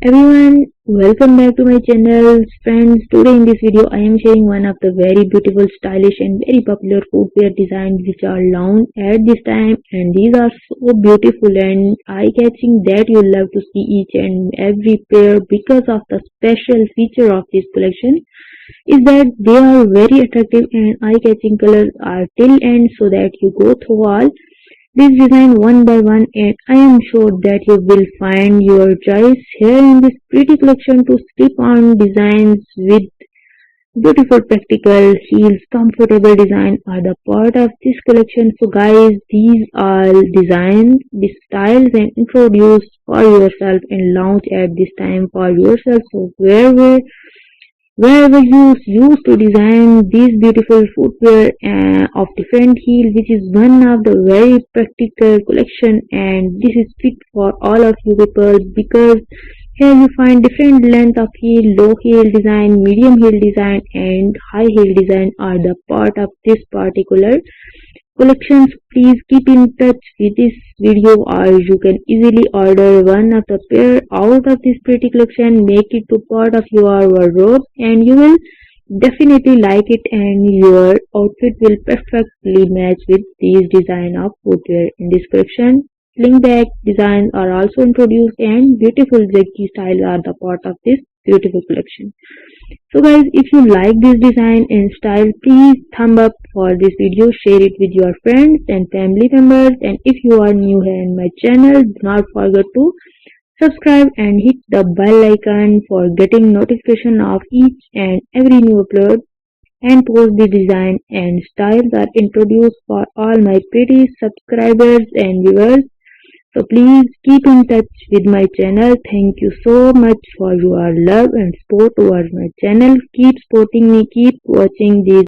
Everyone, welcome back to my channel. Friends, today in this video I am sharing one of the very beautiful, stylish and very popular footwear designs which are launched at this time, and these are so beautiful and eye-catching that you love to see each and every pair because of the special feature of this collection is that they are very attractive and eye-catching. Colors are till end so that you go through all this design one by one, and I am sure that you will find your choice here in this pretty collection to slip-on designs with beautiful practical heels. Comfortable design are the part of this collection. So guys, these are designs, these styles and introduced for yourself and launch at this time for yourself. So wherever you used to design these beautiful footwear of different heel, which is one of the very practical collection, and this is fit for all of you people because here you find different length of heel, low heel design, medium heel design and high heel design are the part of this particular collections. Please keep in touch with this video or you can easily order one of the pair out of this pretty collection, make it to part of your wardrobe and you will definitely like it and your outfit will perfectly match with these design of footwear. In this collection, sling back designs are also introduced and beautiful zigzag styles are the part of this beautiful collection. So guys, if you like this design and style, please thumb up for this video, share it with your friends and family members, and if you are new here in my channel, do not forget to subscribe and hit the bell icon for getting notification of each and every new upload and post. The design and styles are introduced for all my pretty subscribers and viewers. So please keep in touch with my channel. Thank you so much for your love and support towards my channel. Keep supporting me, keep watching these